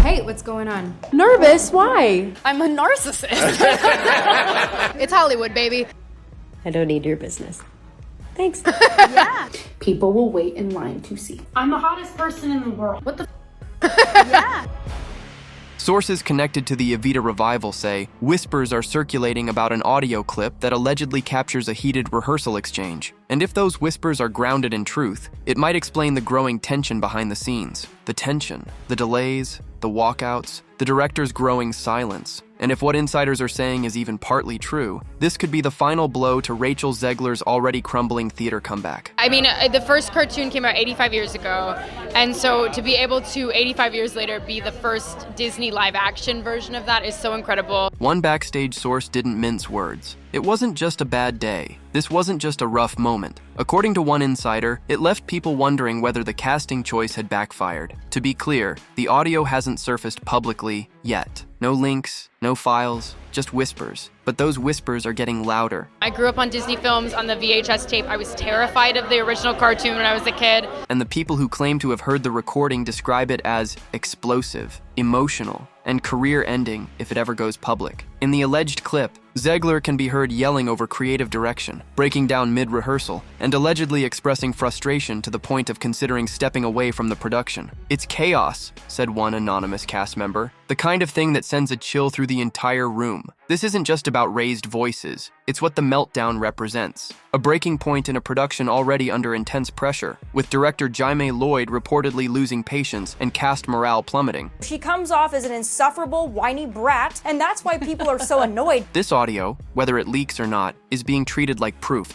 Hey, what's going on? Nervous? Why? I'm a narcissist. It's Hollywood, baby. I don't need your business. Thanks. Yeah. People will wait in line to see. I'm the hottest person in the world. What the Yeah. Sources connected to the Evita revival say whispers are circulating about an audio clip that allegedly captures a heated rehearsal exchange. And if those whispers are grounded in truth, it might explain the growing tension behind the scenes. The tension, the delays, the walkouts, the director's growing silence. And if what insiders are saying is even partly true, this could be the final blow to Rachel Zegler's already crumbling theater comeback. I mean, the first cartoon came out 85 years ago, and so to be able to, 85 years later, be the first Disney live-action version of that is so incredible. One backstage source didn't mince words. It wasn't just a bad day. This wasn't just a rough moment. According to one insider, it left people wondering whether the casting choice had backfired. To be clear, the audio hasn't surfaced publicly yet. No links, no files, just whispers. But those whispers are getting louder. I grew up on Disney films on the VHS tape. I was terrified of the original cartoon when I was a kid. And the people who claim to have heard the recording describe it as explosive, emotional, and career-ending if it ever goes public. In the alleged clip, Zegler can be heard yelling over creative direction, breaking down mid-rehearsal, and allegedly expressing frustration to the point of considering stepping away from the production. "It's chaos," said one anonymous cast member, "the kind of thing that sends a chill through the entire room. This isn't just about raised voices, it's what the Meltdown represents. A breaking point in a production already under intense pressure, with director Jaime Lloyd reportedly losing patience and cast morale plummeting." She comes off as an insufferable, whiny brat, and that's why people are so annoyed. This audio, whether it leaks or not, is being treated like proof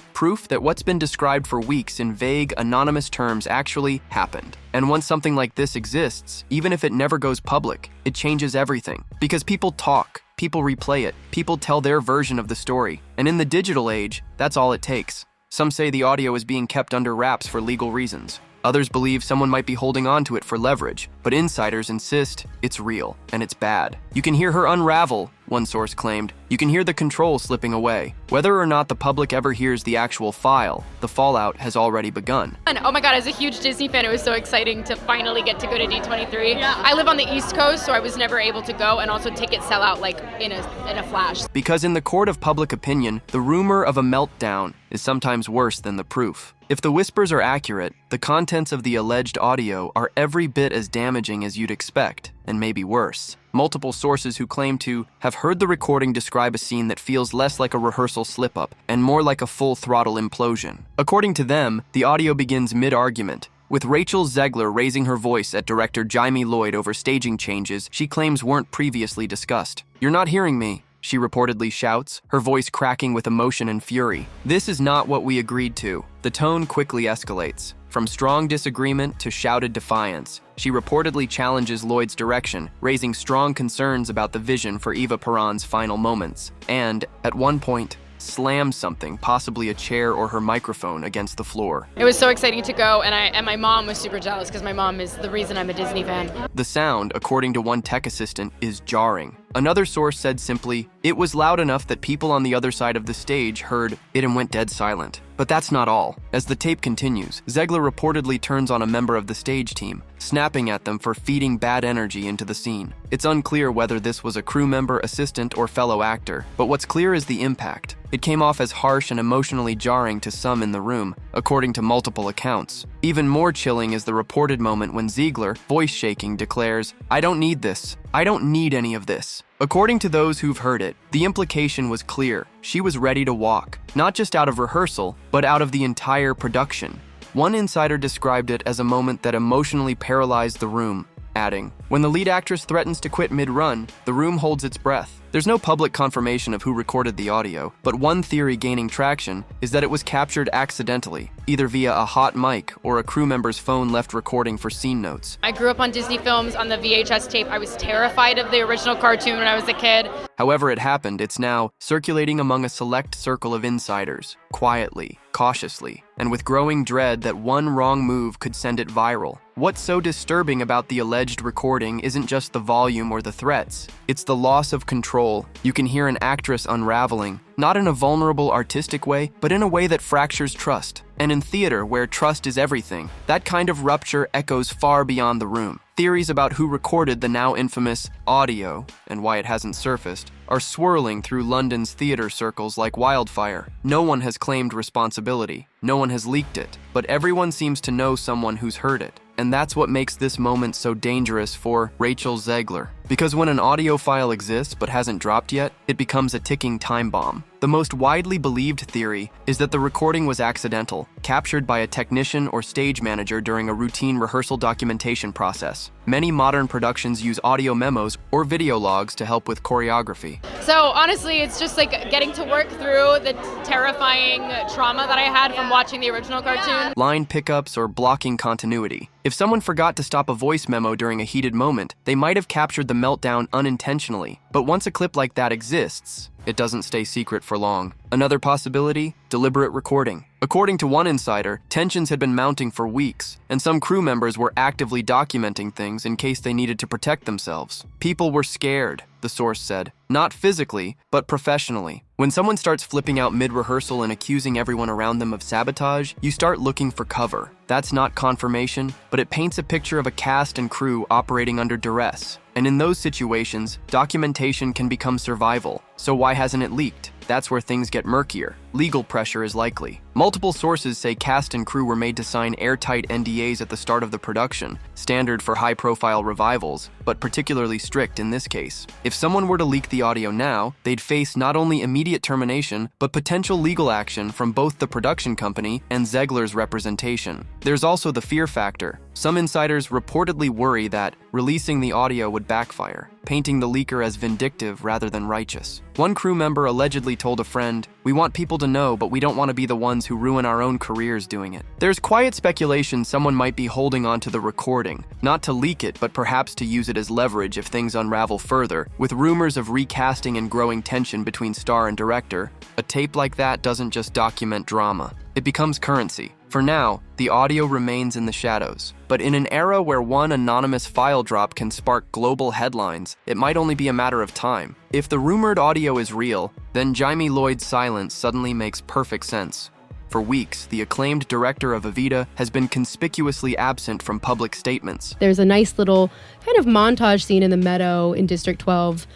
that what's been described for weeks in vague, anonymous terms actually happened. And once something like this exists, even if it never goes public, it changes everything. Because people talk, people replay it, people tell their version of the story. And in the digital age, that's all it takes. Some say the audio is being kept under wraps for legal reasons. Others believe someone might be holding on to it for leverage, but insiders insist it's real, and it's bad. "You can hear her unravel," one source claimed. "You can hear the control slipping away." Whether or not the public ever hears the actual file, the fallout has already begun. And oh my God, as a huge Disney fan, it was so exciting to finally get to go to D23. Yeah. I live on the East Coast, so I was never able to go, and also tickets sell out like in a flash. Because in the court of public opinion, the rumor of a meltdown is sometimes worse than the proof. If the whispers are accurate, the contents of the alleged audio are every bit as damaging as you'd expect, and maybe worse. Multiple sources who claim to have heard the recording describe a scene that feels less like a rehearsal slip-up and more like a full-throttle implosion. According to them, the audio begins mid-argument, with Rachel Zegler raising her voice at director Jaime Lloyd over staging changes she claims weren't previously discussed. "You're not hearing me," she reportedly shouts, her voice cracking with emotion and fury. "This is not what we agreed to." The tone quickly escalates. From strong disagreement to shouted defiance, she reportedly challenges Lloyd's direction, raising strong concerns about the vision for Eva Peron's final moments, and, at one point, slams something, possibly a chair or her microphone, against the floor. It was so exciting to go, and my mom was super jealous because my mom is the reason I'm a Disney fan. The sound, according to one tech assistant, is jarring. Another source said simply, "It was loud enough that people on the other side of the stage heard it and went dead silent." But that's not all. As the tape continues, Zegler reportedly turns on a member of the stage team, snapping at them for feeding bad energy into the scene. It's unclear whether this was a crew member, assistant, or fellow actor, but what's clear is the impact. It came off as harsh and emotionally jarring to some in the room, according to multiple accounts. Even more chilling is the reported moment when Zegler, voice shaking, declares, "I don't need this. I don't need any of this." According to those who've heard it, the implication was clear. She was ready to walk, not just out of rehearsal, but out of the entire production. One insider described it as a moment that emotionally paralyzed the room, adding, "When the lead actress threatens to quit mid-run, the room holds its breath." There's no public confirmation of who recorded the audio, but one theory gaining traction is that it was captured accidentally, either via a hot mic or a crew member's phone left recording for scene notes. I grew up on Disney films on the VHS tape. I was terrified of the original cartoon when I was a kid. However it happened, it's now circulating among a select circle of insiders, quietly, cautiously, and with growing dread that one wrong move could send it viral. What's so disturbing about the alleged recording isn't just the volume or the threats, it's the loss of control. You can hear an actress unraveling, not in a vulnerable artistic way, but in a way that fractures trust. And in theater, where trust is everything, that kind of rupture echoes far beyond the room. theories about who recorded the now infamous audio and why it hasn't surfaced are swirling through London's theater circles like wildfire. No one has claimed responsibility. No one has leaked it, but everyone seems to know someone who's heard it. And that's what makes this moment so dangerous for Rachel Zegler. Because when an audio file exists but hasn't dropped yet, it becomes a ticking time bomb. The most widely believed theory is that the recording was accidental, captured by a technician or stage manager during a routine rehearsal documentation process. Many modern productions use audio memos or video logs to help with choreography. So honestly, it's just like getting to work through the terrifying trauma that I had from watching the original cartoon. Line pickups or blocking continuity. If someone forgot to stop a voice memo during a heated moment, they might have captured the meltdown unintentionally. But once a clip like that exists, it doesn't stay secret for long. Another possibility? Deliberate recording. According to one insider, tensions had been mounting for weeks, and some crew members were actively documenting things in case they needed to protect themselves. People were scared, the source said. Not physically, but professionally. When someone starts flipping out mid-rehearsal and accusing everyone around them of sabotage, you start looking for cover. That's not confirmation, but it paints a picture of a cast and crew operating under duress. And in those situations, documentation can become survival. So why hasn't it leaked? That's where things get murkier. Legal pressure is likely. Multiple sources say cast and crew were made to sign airtight NDAs at the start of the production, standard for high-profile revivals, but particularly strict in this case. If someone were to leak the audio now, they'd face not only immediate termination, but potential legal action from both the production company and Zegler's representation. There's also the fear factor. Some insiders reportedly worry that releasing the audio would backfire, painting the leaker as vindictive rather than righteous. One crew member allegedly told a friend, "We want people to know, but we don't want to be the ones who ruin our own careers doing it." There's quiet speculation someone might be holding on to the recording, not to leak it, but perhaps to use it as leverage if things unravel further. With rumors of recasting and growing tension between star and director, a tape like that doesn't just document drama. It becomes currency. For now, the audio remains in the shadows. But in an era where one anonymous file drop can spark global headlines, it might only be a matter of time. If the rumored audio is real, then Jamie Lloyd's silence suddenly makes perfect sense. For weeks, the acclaimed director of Evita has been conspicuously absent from public statements. There's a nice little kind of montage scene in the meadow in District 12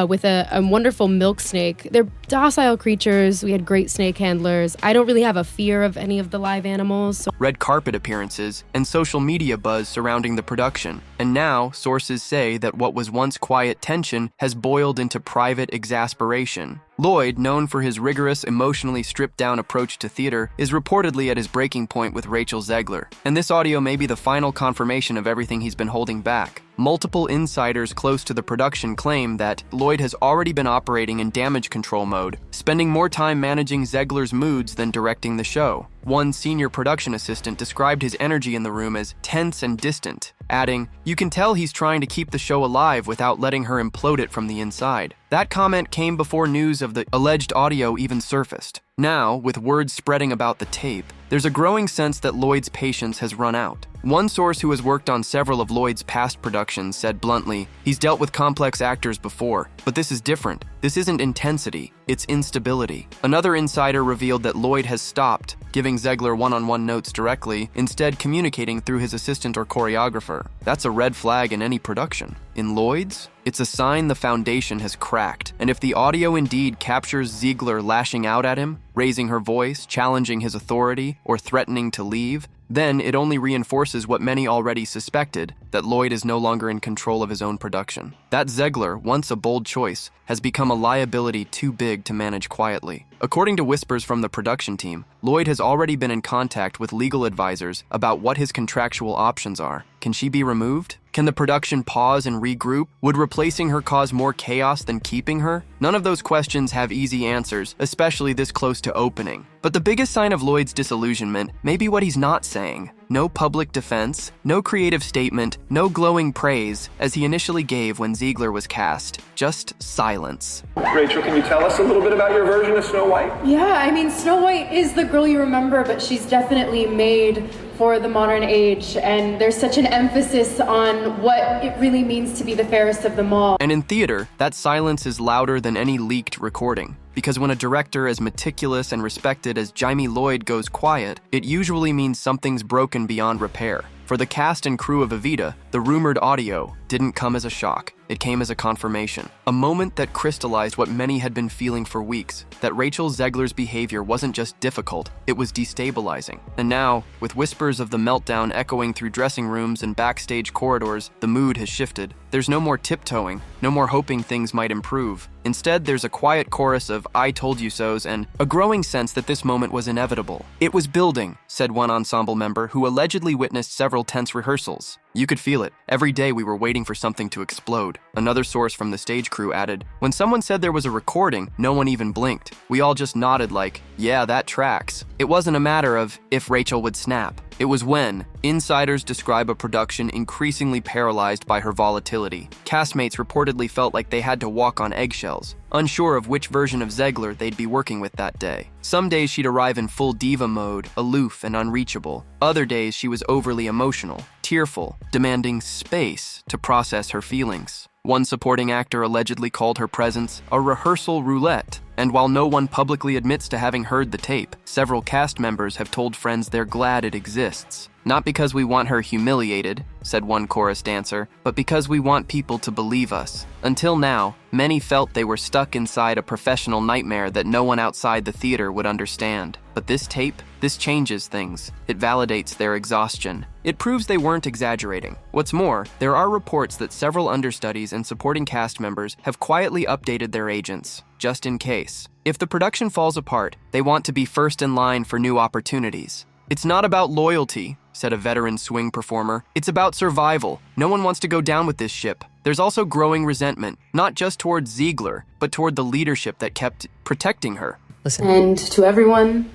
with a wonderful milk snake. They're docile creatures. We had great snake handlers. I don't really have a fear of any of the live animals. So red carpet appearances, and social media buzz surrounding the production. And now, sources say that what was once quiet tension has boiled into private exasperation. Lloyd, known for his rigorous, emotionally stripped-down approach to theater, is reportedly at his breaking point with Rachel Zegler. And this audio may be the final confirmation of everything he's been holding back. Multiple insiders close to the production claim that Lloyd has already been operating in damage control mode, spending more time managing Zegler's moods than directing the show. One senior production assistant described his energy in the room as tense and distant, adding, "You can tell he's trying to keep the show alive without letting her implode it from the inside." That comment came before news of the alleged audio even surfaced. Now, with word spreading about the tape, there's a growing sense that Lloyd's patience has run out. One source who has worked on several of Lloyd's past productions said bluntly, "He's dealt with complex actors before, but this is different. This isn't intensity, it's instability." Another insider revealed that Lloyd has stopped giving Zegler one-on-one notes directly, instead communicating through his assistant or choreographer. That's a red flag in any production. In Lloyd's, it's a sign the foundation has cracked. And if the audio indeed captures Zegler lashing out at him, raising her voice, challenging his authority, or threatening to leave, then it only reinforces what many already suspected, that Lloyd is no longer in control of his own production. That Zegler, once a bold choice, has become a liability too big to manage quietly. According to whispers from the production team, Lloyd has already been in contact with legal advisors about what his contractual options are. Can she be removed? Can the production pause and regroup? Would replacing her cause more chaos than keeping her? None of those questions have easy answers, especially this close to opening. But the biggest sign of Lloyd's disillusionment may be what he's not saying. No public defense, no creative statement, no glowing praise, as he initially gave when Zegler was cast. Just silence. Rachel, can you tell us a little bit about your version of Snow White? Yeah, I mean, Snow White is the girl you remember, but she's definitely made for the modern age, and there's such an emphasis on what it really means to be the fairest of them all. And in theater, that silence is louder than any leaked recording. Because when a director as meticulous and respected as Jamie Lloyd goes quiet, it usually means something's broken beyond repair. For the cast and crew of Evita, the rumored audio didn't come as a shock. It came as a confirmation. A moment that crystallized what many had been feeling for weeks, that Rachel Zegler's behavior wasn't just difficult, it was destabilizing. And now, with whispers of the meltdown echoing through dressing rooms and backstage corridors, the mood has shifted. There's no more tiptoeing, no more hoping things might improve. Instead, there's a quiet chorus of "I told you so's" and a growing sense that this moment was inevitable. "It was building," said one ensemble member who allegedly witnessed several tense rehearsals. "You could feel it. Every day we were waiting for something to explode." Another source from the stage crew added, "When someone said there was a recording, no one even blinked. We all just nodded like, yeah, that tracks." It wasn't a matter of if Rachel would snap. It was when. Insiders describe a production increasingly paralyzed by her volatility. Castmates reportedly felt like they had to walk on eggshells, unsure of which version of Zegler they'd be working with that day. Some days she'd arrive in full diva mode, aloof and unreachable. Other days she was overly emotional, tearful, demanding space to process her feelings. One supporting actor allegedly called her presence a rehearsal roulette. And while no one publicly admits to having heard the tape, several cast members have told friends they're glad it exists. "Not because we want her humiliated," said one chorus dancer, "but because we want people to believe us." Until now, many felt they were stuck inside a professional nightmare that no one outside the theater would understand. But this tape, this changes things. It validates their exhaustion. It proves they weren't exaggerating. What's more, there are reports that several understudies and supporting cast members have quietly updated their agents, just in case. If the production falls apart, they want to be first in line for new opportunities. "It's not about loyalty," said a veteran swing performer. "It's about survival. No one wants to go down with this ship." There's also growing resentment, not just toward Zegler, but toward the leadership that kept protecting her. Listen. And to everyone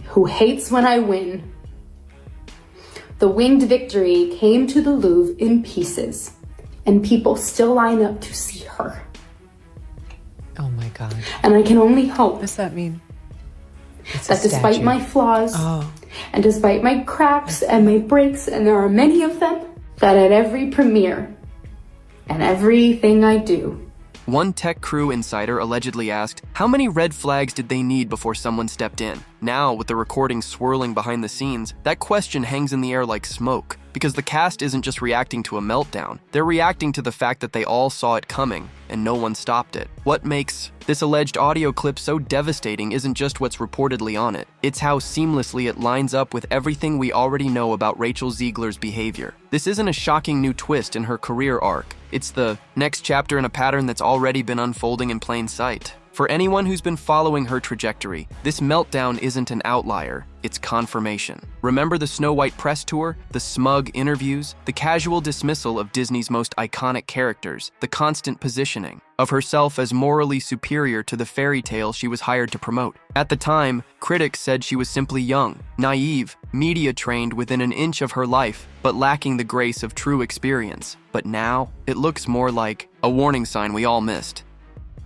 who hates when I win, the winged victory came to the Louvre in pieces, and people still line up to see her. Oh my God. And I can only hope What does that mean? that despite my flaws, and despite my cracks and my breaks, and there are many of them, that at every premiere and everything I do, One tech crew insider allegedly asked, how many red flags did they need before someone stepped in? Now, with the recording swirling behind the scenes, that question hangs in the air like smoke, because the cast isn't just reacting to a meltdown, they're reacting to the fact that they all saw it coming, and no one stopped it. What makes this alleged audio clip so devastating isn't just what's reportedly on it, it's how seamlessly it lines up with everything we already know about Rachel Zegler's behavior. This isn't a shocking new twist in her career arc, it's the next chapter in a pattern that's already been unfolding in plain sight. For anyone who's been following her trajectory, this meltdown isn't an outlier, it's confirmation. Remember the Snow White press tour, the smug interviews, the casual dismissal of Disney's most iconic characters, the constant positioning of herself as morally superior to the fairy tale she was hired to promote. At the time, critics said she was simply young, naive, media-trained within an inch of her life, but lacking the grace of true experience. But now, it looks more like a warning sign we all missed.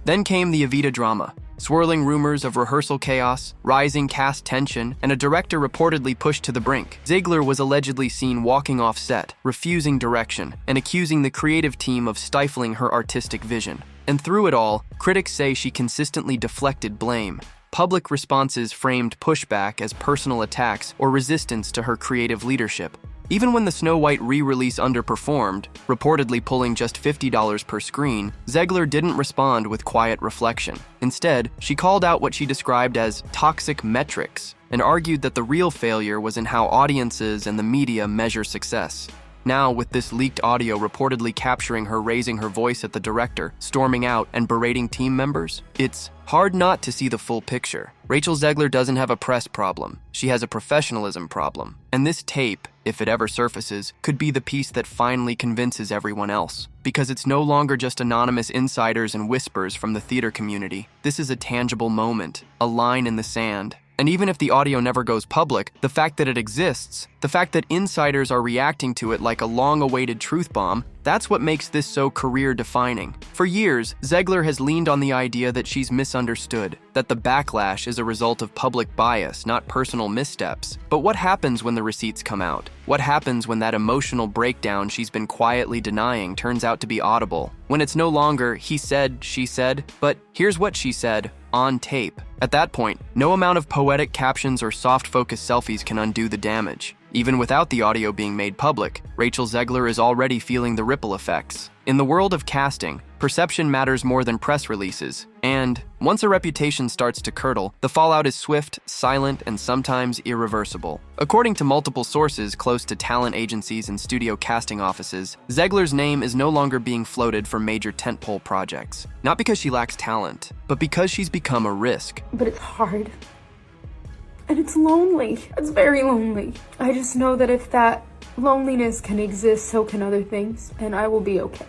Then came the Evita drama, swirling rumors of rehearsal chaos, rising cast tension, and a director reportedly pushed to the brink. Zegler was allegedly seen walking off set, refusing direction, and accusing the creative team of stifling her artistic vision. And through it all, critics say she consistently deflected blame. Public responses framed pushback as personal attacks or resistance to her creative leadership. Even when the Snow White re-release underperformed, reportedly pulling just $50 per screen, Zegler didn't respond with quiet reflection. Instead, she called out what she described as toxic metrics and argued that the real failure was in how audiences and the media measure success. Now, with this leaked audio reportedly capturing her raising her voice at the director, storming out, and berating team members, it's hard not to see the full picture. Rachel Zegler doesn't have a press problem. She has a professionalism problem. And this tape, if it ever surfaces, could be the piece that finally convinces everyone else. Because it's no longer just anonymous insiders and whispers from the theater community. This is a tangible moment, a line in the sand. And even if the audio never goes public, the fact that it exists, the fact that insiders are reacting to it like a long-awaited truth bomb, that's what makes this so career-defining. For years, Zegler has leaned on the idea that she's misunderstood, that the backlash is a result of public bias, not personal missteps. But what happens when the receipts come out? What happens when that emotional breakdown she's been quietly denying turns out to be audible? When it's no longer, he said, she said, but here's what she said, on tape. At that point, no amount of poetic captions or soft-focus selfies can undo the damage. Even without the audio being made public, Rachel Zegler is already feeling the ripple effects. In the world of casting, perception matters more than press releases, and once a reputation starts to curdle, the fallout is swift, silent, and sometimes irreversible. According to multiple sources close to talent agencies and studio casting offices, Zegler's name is no longer being floated for major tentpole projects. Not because she lacks talent, but because she's become a risk. But it's hard. And it's lonely. It's very lonely. I just know that if that loneliness can exist, so can other things, and I will be okay.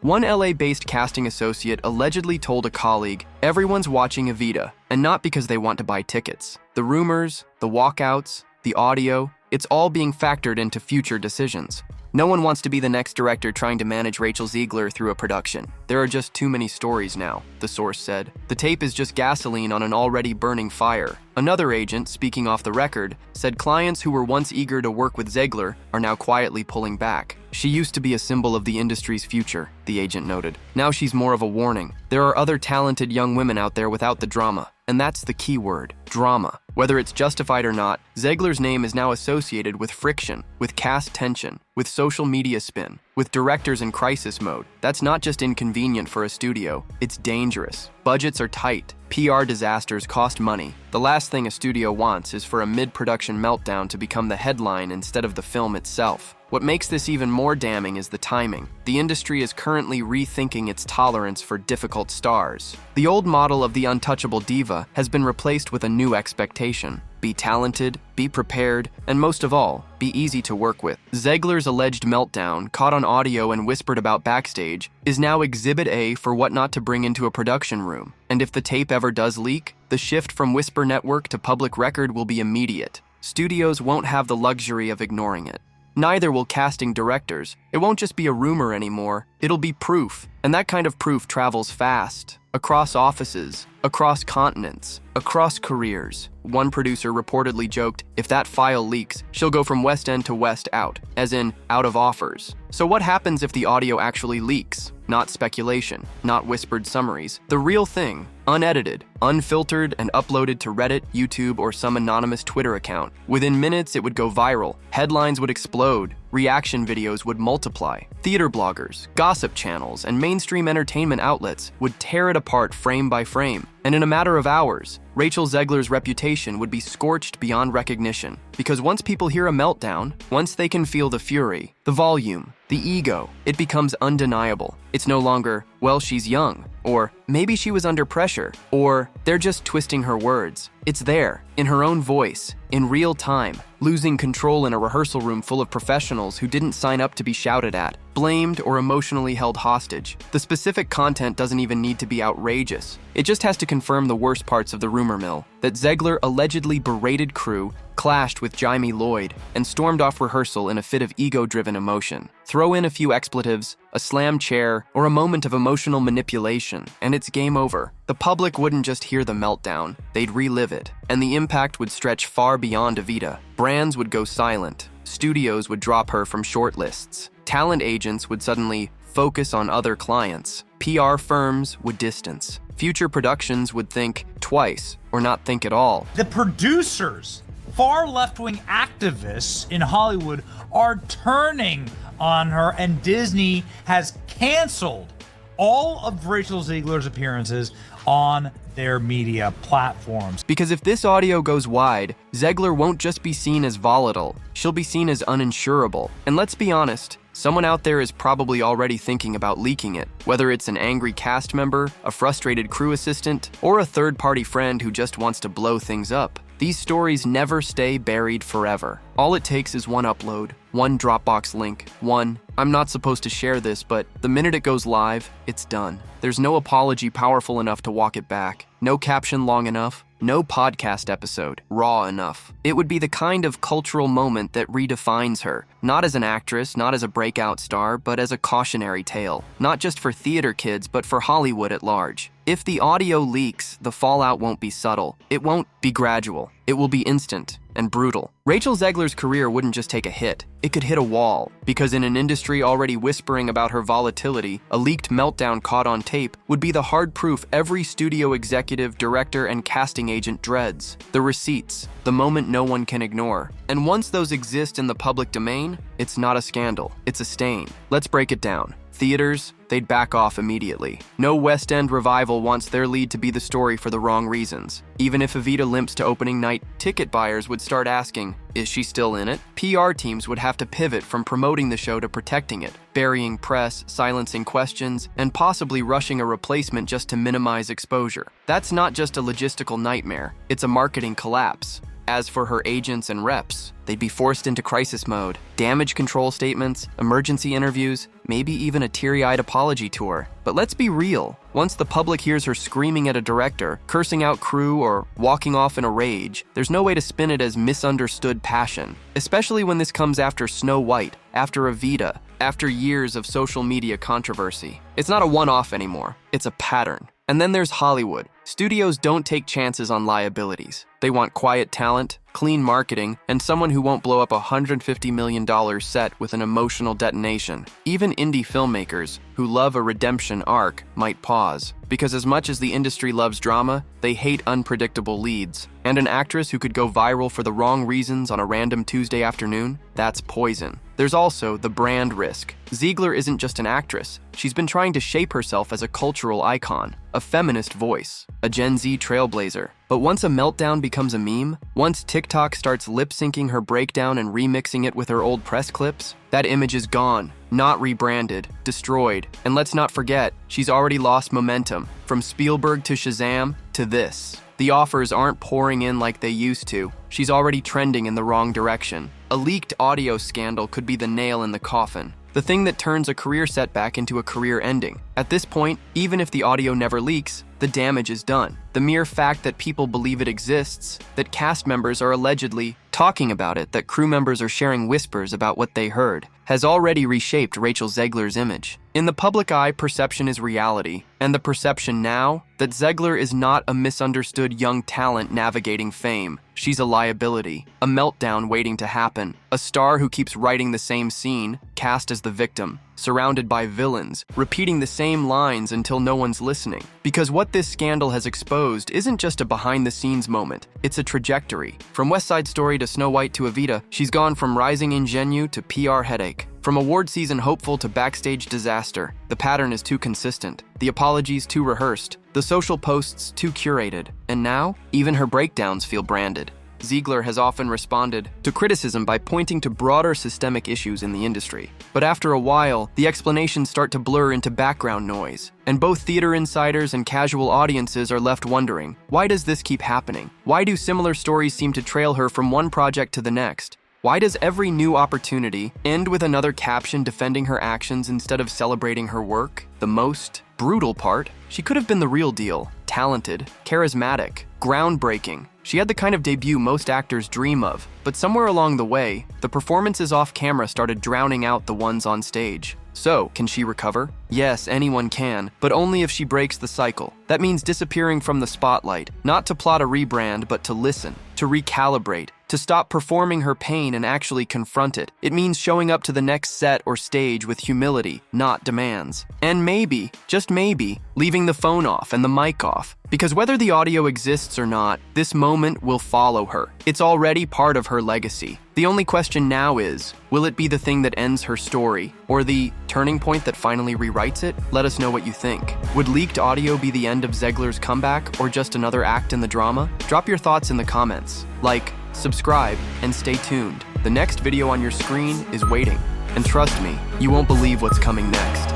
One LA-based casting associate allegedly told a colleague, "Everyone's watching Evita, and not because they want to buy tickets. The rumors, the walkouts, the audio, it's all being factored into future decisions. No one wants to be the next director trying to manage Rachel Zegler through a production. There are just too many stories now," the source said. "The tape is just gasoline on an already burning fire." Another agent, speaking off the record, said clients who were once eager to work with Zegler are now quietly pulling back. "She used to be a symbol of the industry's future," the agent noted. "Now she's more of a warning. There are other talented young women out there without the drama. And that's the key word, drama. Whether it's justified or not, Zegler's name is now associated with friction, with cast tension, with social media spin, with directors in crisis mode. That's not just inconvenient for a studio, it's dangerous. Budgets are tight. PR disasters cost money. The last thing a studio wants is for a mid-production meltdown to become the headline instead of the film itself. What makes this even more damning is the timing. The industry is currently rethinking its tolerance for difficult stars. The old model of the untouchable diva has been replaced with a new expectation. Be talented, be prepared, and most of all, be easy to work with. Zegler's alleged meltdown, caught on audio and whispered about backstage, is now Exhibit A for what not to bring into a production room. And if the tape ever does leak, the shift from Whisper Network to public record will be immediate. Studios won't have the luxury of ignoring it. Neither will casting directors. It won't just be a rumor anymore, it'll be proof. And that kind of proof travels fast, across offices, across continents, across careers. One producer reportedly joked, "If that file leaks, she'll go from West End to West out," as in out of offers. So what happens if the audio actually leaks? Not speculation, not whispered summaries. The real thing, unedited, unfiltered, and uploaded to Reddit, YouTube, or some anonymous Twitter account. Within minutes, it would go viral. Headlines would explode. Reaction videos would multiply. Theater bloggers, gossip channels, and mainstream entertainment outlets would tear it apart frame by frame. And in a matter of hours, Rachel Zegler's reputation would be scorched beyond recognition. Because once people hear a meltdown, once they can feel the fury, the volume, the ego, it becomes undeniable. It's no longer, "Well, she's young," or "Maybe she was under pressure," or "They're just twisting her words." It's there, in her own voice, in real time, losing control in a rehearsal room full of professionals who didn't sign up to be shouted at, blamed, or emotionally held hostage. The specific content doesn't even need to be outrageous. It just has to confirm the worst parts of the rumor mill, that Zegler allegedly berated crew, clashed with Jaime Lloyd, and stormed off rehearsal in a fit of ego-driven emotion. Throw in a few expletives, a slammed chair, or a moment of emotional manipulation, and it's game over. The public wouldn't just hear the meltdown, they'd relive it, and the impact would stretch far beyond Evita. Brands would go silent, studios would drop her from shortlists, talent agents would suddenly focus on other clients, PR firms would distance, future productions would think twice, or not think at all. The producers, far left-wing activists in Hollywood, are turning on her, and Disney has canceled all of Rachel Zegler's appearances on their media platforms. Because if this audio goes wide, Zegler won't just be seen as volatile, she'll be seen as uninsurable. And let's be honest, someone out there is probably already thinking about leaking it, whether it's an angry cast member, a frustrated crew assistant, or a third-party friend who just wants to blow things up. These stories never stay buried forever. All it takes is one upload, one Dropbox link, one, "I'm not supposed to share this," but the minute it goes live, it's done. There's no apology powerful enough to walk it back, no caption long enough, no podcast episode raw enough. It would be the kind of cultural moment that redefines her, not as an actress, not as a breakout star, but as a cautionary tale, not just for theater kids, but for Hollywood at large. If the audio leaks, the fallout won't be subtle. It won't be gradual. It will be instant. and brutal. Rachel Zegler's career wouldn't just take a hit, it could hit a wall, because in an industry already whispering about her volatility, a leaked meltdown caught on tape would be the hard proof every studio executive, director, and casting agent dreads. The receipts, the moment no one can ignore. And once those exist in the public domain, it's not a scandal, it's a stain. Let's break it down. Theaters, they'd back off immediately. No West End revival wants their lead to be the story for the wrong reasons. Even if Evita limps to opening night, ticket buyers would start asking, is she still in it? PR teams would have to pivot from promoting the show to protecting it, burying press, silencing questions, and possibly rushing a replacement just to minimize exposure. That's not just a logistical nightmare, it's a marketing collapse. As for her agents and reps, they'd be forced into crisis mode, damage control statements, emergency interviews, maybe even a teary-eyed apology tour. But let's be real, once the public hears her screaming at a director, cursing out crew, or walking off in a rage, there's no way to spin it as misunderstood passion. Especially when this comes after Snow White, after Evita, after years of social media controversy. It's not a one-off anymore, it's a pattern. And then there's Hollywood. Studios don't take chances on liabilities. They want quiet talent, clean marketing, and someone who won't blow up a $150 million set with an emotional detonation. Even indie filmmakers, who love a redemption arc, might pause. Because as much as the industry loves drama, they hate unpredictable leads. And an actress who could go viral for the wrong reasons on a random Tuesday afternoon? That's poison. There's also the brand risk. Zegler isn't just an actress. She's been trying to shape herself as a cultural icon, a feminist voice, a Gen Z trailblazer. But once a meltdown becomes a meme, once TikTok starts lip-syncing her breakdown and remixing it with her old press clips, that image is gone, not rebranded, destroyed. And let's not forget, she's already lost momentum. From Spielberg to Shazam to this. The offers aren't pouring in like they used to. She's already trending in the wrong direction. A leaked audio scandal could be the nail in the coffin. The thing that turns a career setback into a career ending. At this point, even if the audio never leaks, the damage is done. The mere fact that people believe it exists, that cast members are allegedly talking about it, that crew members are sharing whispers about what they heard, has already reshaped Rachel Zegler's image. In the public eye, perception is reality, and the perception now, that Zegler is not a misunderstood young talent navigating fame. She's a liability, a meltdown waiting to happen, a star who keeps writing the same scene, cast as the victim, surrounded by villains, repeating the same lines until no one's listening. Because what this scandal has exposed isn't just a behind-the-scenes moment, it's a trajectory. From West Side Story to Snow White to Evita, she's gone from rising ingenue to PR headache. From award season hopeful to backstage disaster, the pattern is too consistent, the apologies too rehearsed, the social posts too curated, and now, even her breakdowns feel branded. Zegler has often responded to criticism by pointing to broader systemic issues in the industry. But after a while, the explanations start to blur into background noise, and both theater insiders and casual audiences are left wondering, why does this keep happening? Why do similar stories seem to trail her from one project to the next? Why does every new opportunity end with another caption defending her actions instead of celebrating her work? The most brutal part, she could have been the real deal, talented, charismatic, groundbreaking. She had the kind of debut most actors dream of, but somewhere along the way, the performances off camera started drowning out the ones on stage. So, can she recover? Yes, anyone can, but only if she breaks the cycle. That means disappearing from the spotlight, not to plot a rebrand, but to listen, to recalibrate, to stop performing her pain and actually confront it. It means showing up to the next set or stage with humility, not demands. And maybe, just maybe, leaving the phone off and the mic off. Because whether the audio exists or not, this moment will follow her. It's already part of her legacy. The only question now is, will it be the thing that ends her story, or the turning point that finally rewrites it? Let us know what you think. Would leaked audio be the end of Zegler's comeback, or just another act in the drama? Drop your thoughts in the comments. Like, subscribe, and stay tuned. The next video on your screen is waiting. And trust me, you won't believe what's coming next.